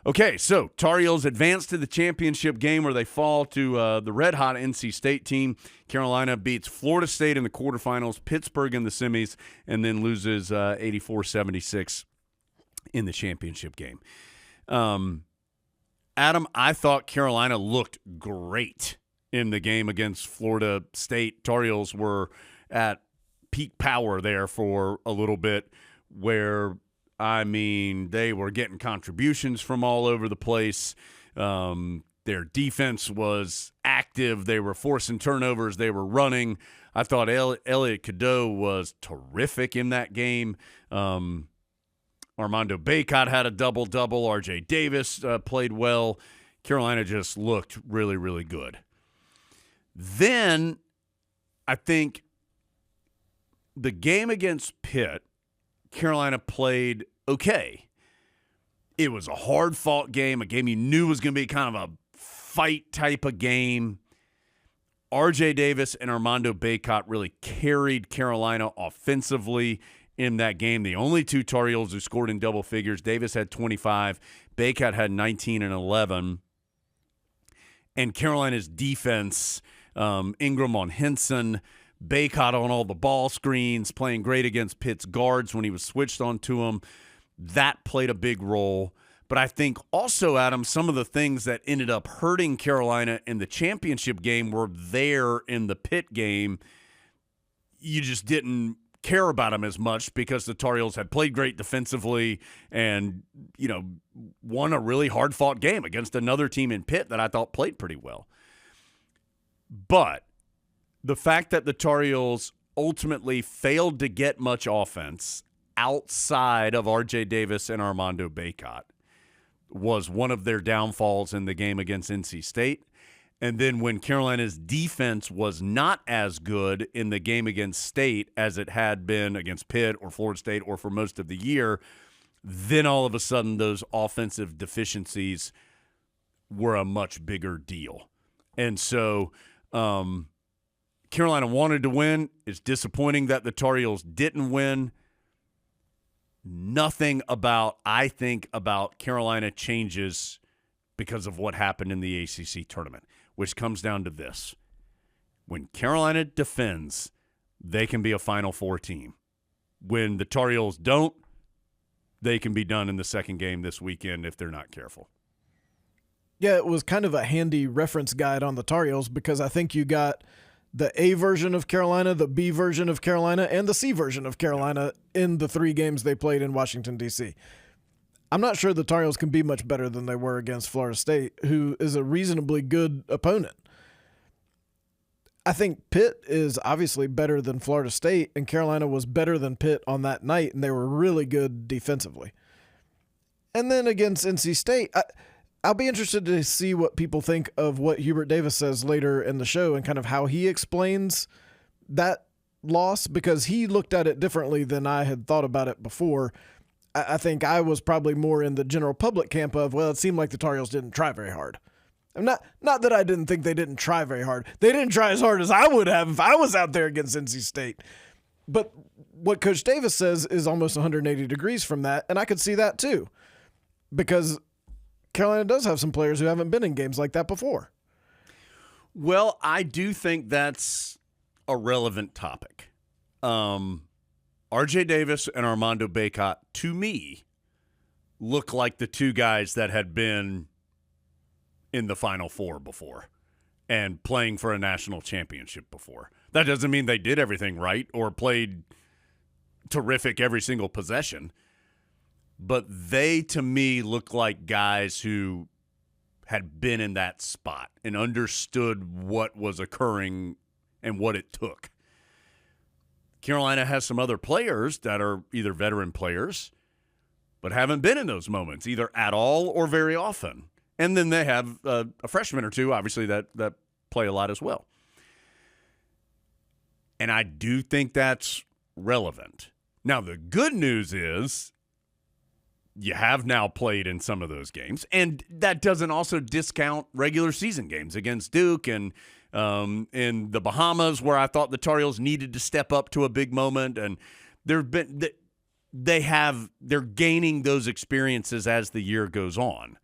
Okay, so Tar Heels advance to the championship game where they fall to the red-hot NC State team. Carolina beats Florida State in the quarterfinals, Pittsburgh in the semis, and then loses 84-76 in the championship game. Adam, I thought Carolina looked great in the game against Florida State. Tar Heels were at peak power there for a little bit where – they were getting contributions from all over the place. Their defense was active. They were forcing turnovers. They were running. I thought Elliot Cadeau was terrific in that game. Armando Bacot had a double-double. R.J. Davis played well. Carolina just looked really, really good. Then I think the game against Pitt, Carolina played okay. It was a hard-fought game, a game you knew was going to be kind of a fight type of game. R.J. Davis and Armando Bacot really carried Carolina offensively in that game. The only two Tar Heels who scored in double figures. Davis had 25. Bacot had 19 and 11. And Carolina's defense, Ingram on Henson, Bacot on all the ball screens, playing great against Pitt's guards when he was switched onto him. That played a big role. But I think also, Adam, some of the things that ended up hurting Carolina in the championship game were there in the Pitt game. You just didn't care about them as much because the Tar Heels had played great defensively and, won a really hard-fought game against another team in Pitt that I thought played pretty well. But the fact that the Tar Heels ultimately failed to get much offense outside of R.J. Davis and Armando Bacot was one of their downfalls in the game against NC State. And then when Carolina's defense was not as good in the game against State as it had been against Pitt or Florida State or for most of the year, then all of a sudden those offensive deficiencies were a much bigger deal. And so Carolina wanted to win. It's disappointing that the Tar Heels didn't win. Nothing about Carolina changes because of what happened in the ACC tournament, which comes down to this. When Carolina defends, they can be a Final Four team. When the Tar Heels don't, they can be done in the second game this weekend if they're not careful. Yeah, it was kind of a handy reference guide on the Tar Heels because I think you got the A version of Carolina, the B version of Carolina, and the C version of Carolina in the 3 games they played in Washington, D.C. I'm not sure the Tar Heels can be much better than they were against Florida State, who is a reasonably good opponent. I think Pitt is obviously better than Florida State, and Carolina was better than Pitt on that night, and they were really good defensively. And then against NC State, I'll be interested to see what people think of what Hubert Davis says later in the show and kind of how he explains that loss, because he looked at it differently than I had thought about it before. I think I was probably more in the general public camp of, well, it seemed like the Tar Heels didn't try very hard. Not that I didn't think they didn't try very hard. They didn't try as hard as I would have if I was out there against NC State. But what Coach Davis says is almost 180 degrees from that, and I could see that too, because Carolina does have some players who haven't been in games like that before. Well, I do think that's a relevant topic. R.J. Davis and Armando Bacot, to me, look like the two guys that had been in the Final Four before and playing for a national championship before. That doesn't mean they did everything right or played terrific every single possession. But they, to me, look like guys who had been in that spot and understood what was occurring and what it took. Carolina has some other players that are either veteran players but haven't been in those moments, either at all or very often. And then they have a freshman or two, obviously, that play a lot as well. And I do think that's relevant. Now, the good news is you have now played in some of those games, and that doesn't also discount regular season games against Duke and in the Bahamas, where I thought the Tar Heels needed to step up to a big moment, and they're gaining those experiences as the year goes on.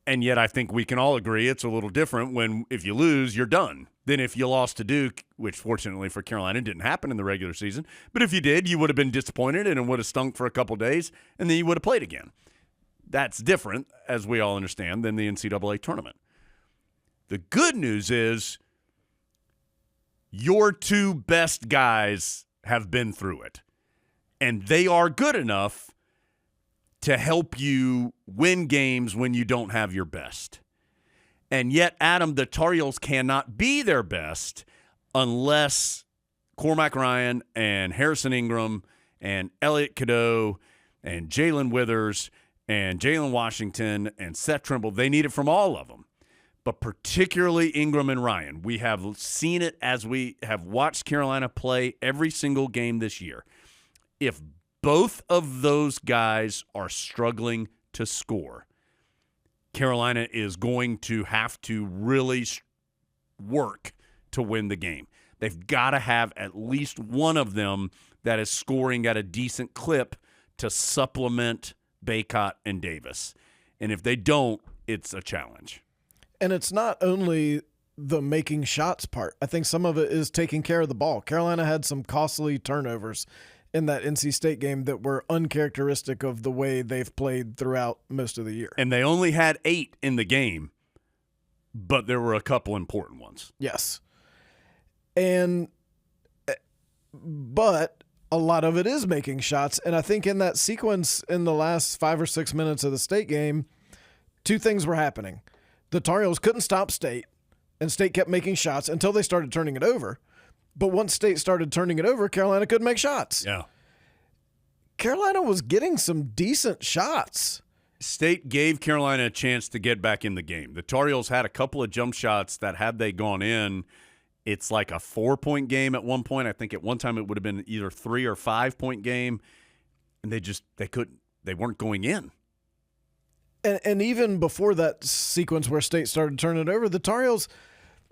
And yet I think we can all agree it's a little different when if you lose, you're done. Than if you lost to Duke, which fortunately for Carolina didn't happen in the regular season. But if you did, you would have been disappointed and it would have stunk for a couple days, and then you would have played again. That's different, as we all understand, than the NCAA tournament. The good news is your two best guys have been through it, and they are good enough to help you win games when you don't have your best. And yet, Adam, the Tar Heels cannot be their best unless Cormac Ryan and Harrison Ingram and Elliot Cadeau and Jalen Withers and Jalen Washington and Seth Trimble, they need it from all of them. But particularly Ingram and Ryan. We have seen it as we have watched Carolina play every single game this year. If both of those guys are struggling to score, Carolina is going to have to really work to win the game. They've got to have at least one of them that is scoring at a decent clip to supplement Bacot and Davis. And if they don't, it's a challenge. And it's not only the making shots part. I think some of it is taking care of the ball. Carolina had some costly turnovers in that NC State game that were uncharacteristic of the way they've played throughout most of the year. And they only had 8 in the game, but there were a couple important ones. Yes. But a lot of it is making shots. And I think in that sequence in the last 5 or 6 minutes of the State game, 2 things were happening. The Tar Heels couldn't stop State, and State kept making shots until they started turning it over. But once State started turning it over, Carolina couldn't make shots. Yeah. Carolina was getting some decent shots. State gave Carolina a chance to get back in the game. The Tar Heels had a couple of jump shots that had they gone in, it's like a 4-point game at one point. I think at one time it would have been either 3 or 5-point game, and they weren't going in. And even before that sequence where State started turning it over, the Tar Heels,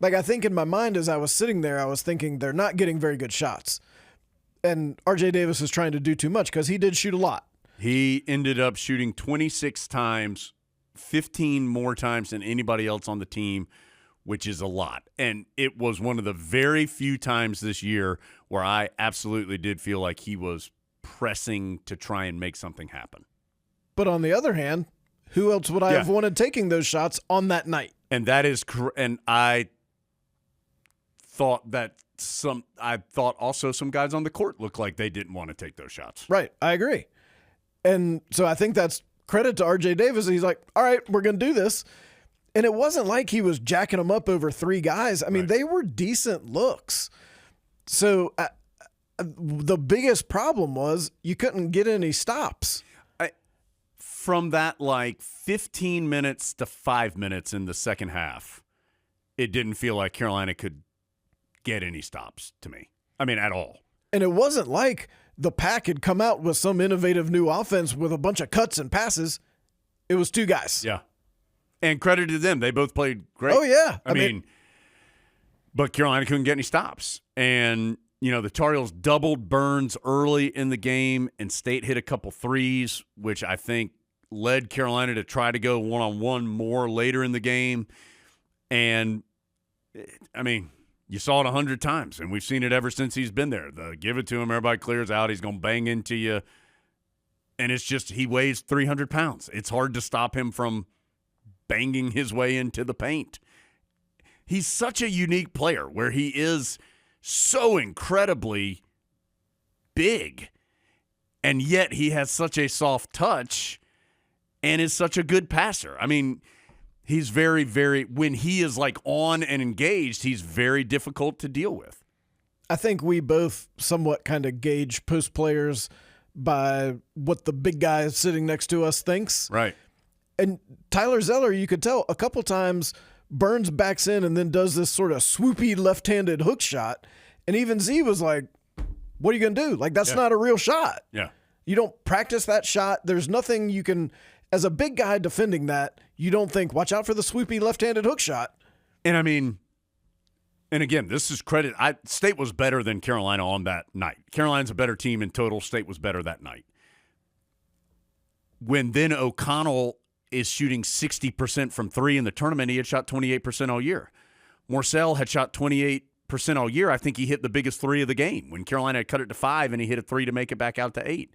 I think in my mind as I was sitting there, I was thinking they're not getting very good shots. And RJ Davis is trying to do too much because he did shoot a lot. He ended up shooting 26 times, 15 more times than anybody else on the team, which is a lot. And it was one of the very few times this year where I absolutely did feel like he was pressing to try and make something happen. But on the other hand, who else would I have wanted taking those shots on that night? And that is and I thought also some guys on the court looked like they didn't want to take those shots. Right. I agree. And so I think that's credit to RJ Davis. He's like, all right, we're going to do this. And it wasn't like he was jacking them up over 3 guys. I mean, They were decent looks. So the biggest problem was you couldn't get any stops. From that 15 minutes to 5 minutes in the second half, it didn't feel like Carolina could get any stops to me. I mean, at all. And it wasn't like the Pack had come out with some innovative new offense with a bunch of cuts and passes. It was 2 guys. Yeah. And credit to them. They both played great. Oh, yeah. I mean, but Carolina couldn't get any stops. And, the Tar Heels doubled Burns early in the game, and State hit a couple threes, which I think led Carolina to try to go one-on-one more later in the game. And, I mean, you saw it 100 times, and we've seen it ever since he's been there. Give it to him, everybody clears out, he's going to bang into you. And it's just he weighs 300 pounds. It's hard to stop him from banging his way into the paint. He's such a unique player where he is so incredibly big, and yet he has such a soft touch and is such a good passer. I mean, he's very, very – when he is on and engaged, he's very difficult to deal with. I think we both somewhat kind of gauge post players by what the big guy sitting next to us thinks. Right. And Tyler Zeller, you could tell a couple times Burns backs in and then does this sort of swoopy left-handed hook shot. And even Z was like, what are you going to do? That's not a real shot. Yeah. You don't practice that shot. There's nothing you can – as a big guy defending that, you don't think, watch out for the swoopy left-handed hook shot. And I mean – and again, this is credit. State was better than Carolina on that night. Carolina's a better team in total. State was better that night. When then O'Connell is shooting 60% from three in the tournament. He had shot 28% all year. Morcell had shot 28% all year. I think he hit the biggest three of the game when Carolina had cut it to 5 and he hit a 3 to make it back out to 8.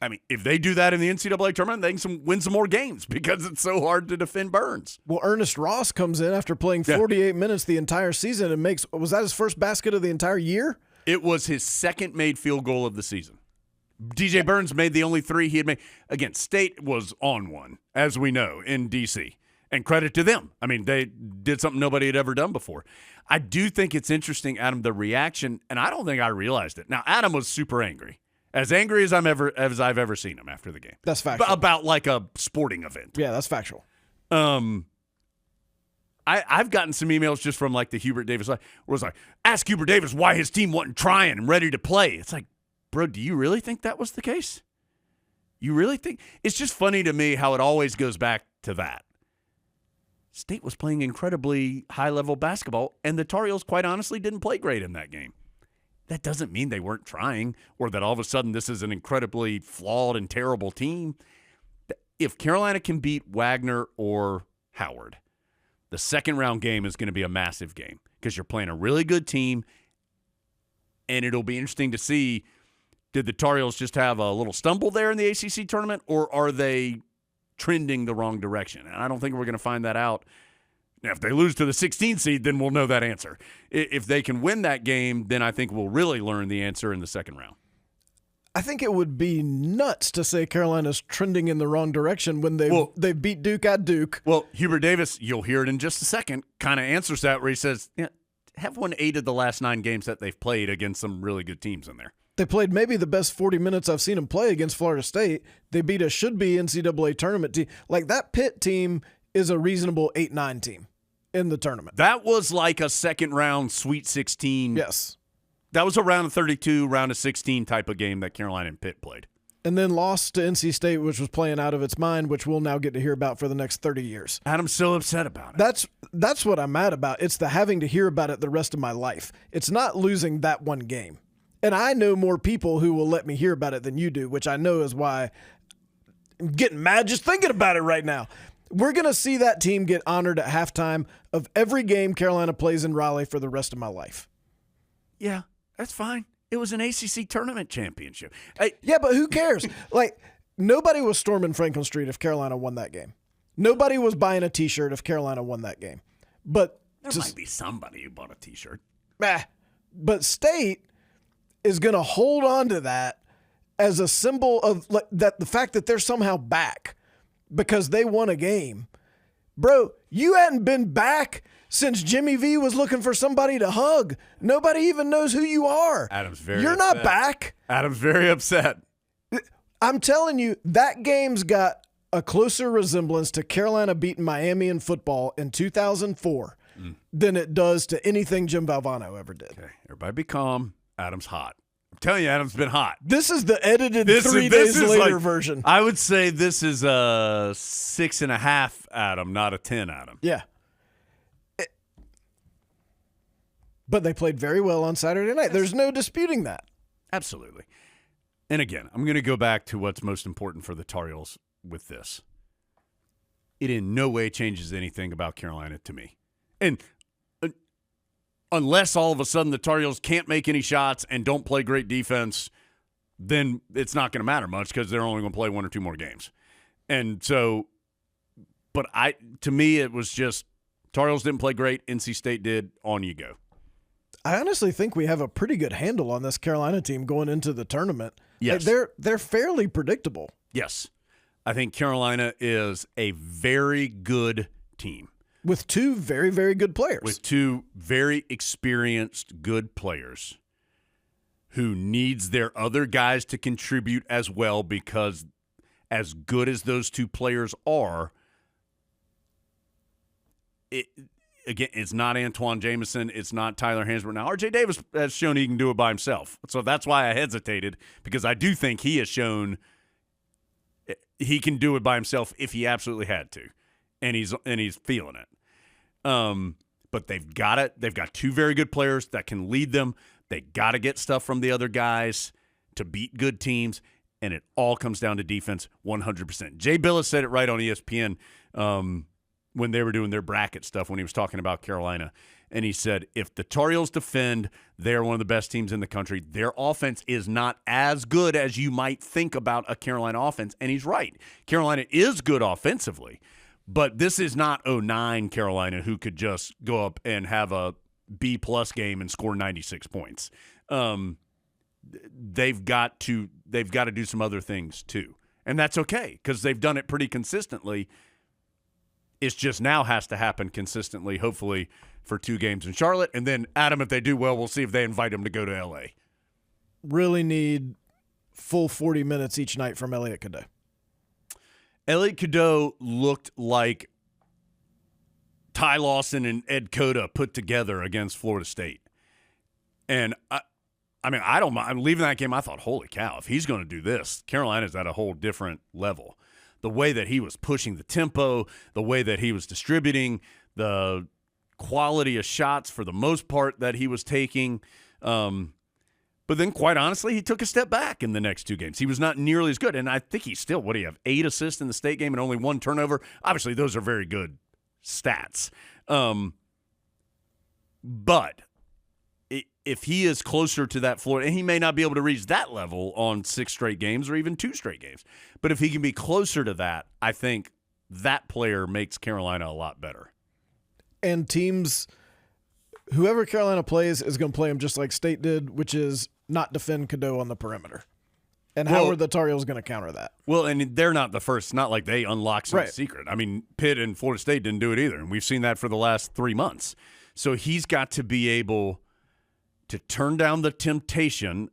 I mean, if they do that in the NCAA tournament, they can win some more games because it's so hard to defend Burns. Well, Ernest Ross comes in after playing 48 minutes the entire season and makes – was that his first basket of the entire year? It was his second made field goal of the season. DJ Burns made the only 3 he had made. Again, State was on one, as we know, in D.C., and credit to them. I mean, they did something nobody had ever done before. I do think it's interesting, Adam, the reaction, and I don't think I realized it. Now, Adam was super angry. As angry as I've ever seen him after the game. That's factual. About like a sporting event. Yeah, that's factual. I've gotten some emails just from like the Hubert Davis, where it's like, ask Hubert Davis why his team wasn't trying and ready to play. It's like, bro, do you really think that was the case? You really think? It's just funny to me how it always goes back to that. State was playing incredibly high-level basketball, and the Tar Heels, quite honestly, didn't play great in that game. That doesn't mean they weren't trying or that all of a sudden this is an incredibly flawed and terrible team. If Carolina can beat Wagner or Howard, the second-round game is going to be a massive game because you're playing a really good team, and it'll be interesting to see, did the Tar Heels just have a little stumble there in the ACC tournament, or are they trending the wrong direction? And I don't think we're going to find that out. Now, if they lose to the 16th seed, then we'll know that answer. If they can win that game, then I think we'll really learn the answer in the second round. I think it would be nuts to say Carolina's trending in the wrong direction when they beat Duke at Duke. Well, Hubert Davis, you'll hear it in just a second, kind of answers that where he says, yeah, have won 8 of the last 9 games that they've played against some really good teams in there. They played maybe the best 40 minutes I've seen them play against Florida State. They beat a should-be NCAA tournament team. Like, that Pitt team is a reasonable 8-9 team in the tournament. That was like a second-round Sweet 16. Yes. That was a round of 32, round of 16 type of game that Carolina and Pitt played. And then lost to NC State, which was playing out of its mind, which we'll now get to hear about for the next 30 years. Adam's so upset about it. That's what I'm mad about. It's the having to hear about it the rest of my life. It's not losing that one game. And I know more people who will let me hear about it than you do, which I know is why I'm getting mad just thinking about it right now. We're going to see that team get honored at halftime of every game Carolina plays in Raleigh for the rest of my life. Yeah, that's fine. It was an ACC tournament championship. Yeah, but who cares? Like, nobody was storming Franklin Street if Carolina won that game. Nobody was buying a T-shirt if Carolina won that game. But there might be somebody who bought a T-shirt. But State is going to hold on to that as a symbol of that, the fact that they're somehow back because they won a game. Bro, you hadn't been back since Jimmy V was looking for somebody to hug. Nobody even knows who you are. Adam's very You're upset. Not back. Adam's very upset. I'm telling you, that game's got a closer resemblance to Carolina beating Miami in football in 2004 than it does to anything Jim Valvano ever did. Okay, everybody be calm. Adam's hot. I'm telling you, Adam's been hot. This is the edited 3 days later version. I would say this is a 6.5 Adam, not a 10 Adam. Yeah. But they played very well on Saturday night. There's no disputing that. Absolutely. And again, I'm going to go back to what's most important for the Tar Heels with this. It in no way changes anything about Carolina to me. And unless all of a sudden the Tar Heels can't make any shots and don't play great defense, then it's not going to matter much because they're only going to play 1 or 2 more games. And so, but to me, it was just Tar Heels didn't play great. NC State did. On you go. I honestly think we have a pretty good handle on this Carolina team going into the tournament. Yes. They're fairly predictable. Yes. I think Carolina is a very good team. With 2 very, very good players. With 2 very experienced, good players who needs their other guys to contribute as well because as good as those 2 players are, it's not Antoine Jameson. It's not Tyler Hansbrough. Now, R.J. Davis has shown he can do it by himself. So that's why I hesitated, because I do think he has shown he can do it by himself if he absolutely had to, and he's feeling it. But they've got it. They've got 2 very good players that can lead them. They got to get stuff from the other guys to beat good teams. and it all comes down to defense 100%. Jay Billis said it right on ESPN when they were doing their bracket stuff when he was talking about Carolina. And he said, if the Tar Heels defend, they're one of the best teams in the country. Their offense is not as good as you might think about a Carolina offense. And he's right. Carolina is good offensively, but this is not 2009 Carolina who could just go up and have a B-plus game and score 96 points. They've got to do some other things too. And that's okay because they've done it pretty consistently. It's just now has to happen consistently, hopefully, for 2 games in Charlotte. And then, Adam, if they do well, we'll see if they invite him to go to L.A. Really need full 40 minutes each night from Elliot Cadeau. Elliot Cadeau looked like Ty Lawson and Ed Cota put together against Florida State. And, I don't mind. Leaving that game, I thought, holy cow, if he's going to do this, Carolina's at a whole different level. The way that he was pushing the tempo, the way that he was distributing, the quality of shots for the most part that he was taking. But then, quite honestly, he took a step back in the next 2 games. He was not nearly as good. And I think he's still, 8 assists in the state game and only 1 turnover? Obviously, those are very good stats. But if he is closer to that Florida, and he may not be able to reach that level on 6 straight games or even 2 straight games, but if he can be closer to that, I think that player makes Carolina a lot better. And teams, whoever Carolina plays is going to play him just like State did, which is not defend Cadeau on the perimeter. And how are the Tar Heels going to counter that? Well, and they're not the first. It's not like they unlocked some secret. I mean, Pitt and Florida State didn't do it either, and we've seen that for the last 3 months. So he's got to be able to turn down the temptation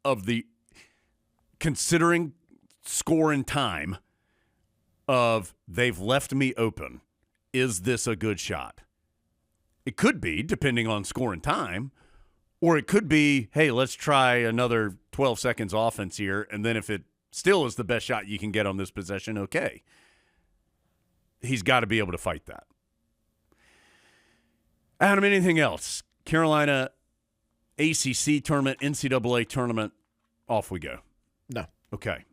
of the considering score and time of they've left me open. Is this a good shot? It could be, depending on score and time, or it could be, hey, let's try another 12 seconds offense here, and then if it still is the best shot you can get on this possession, okay. He's got to be able to fight that. Adam, anything else? Carolina ACC tournament, NCAA tournament, off we go. No. Okay.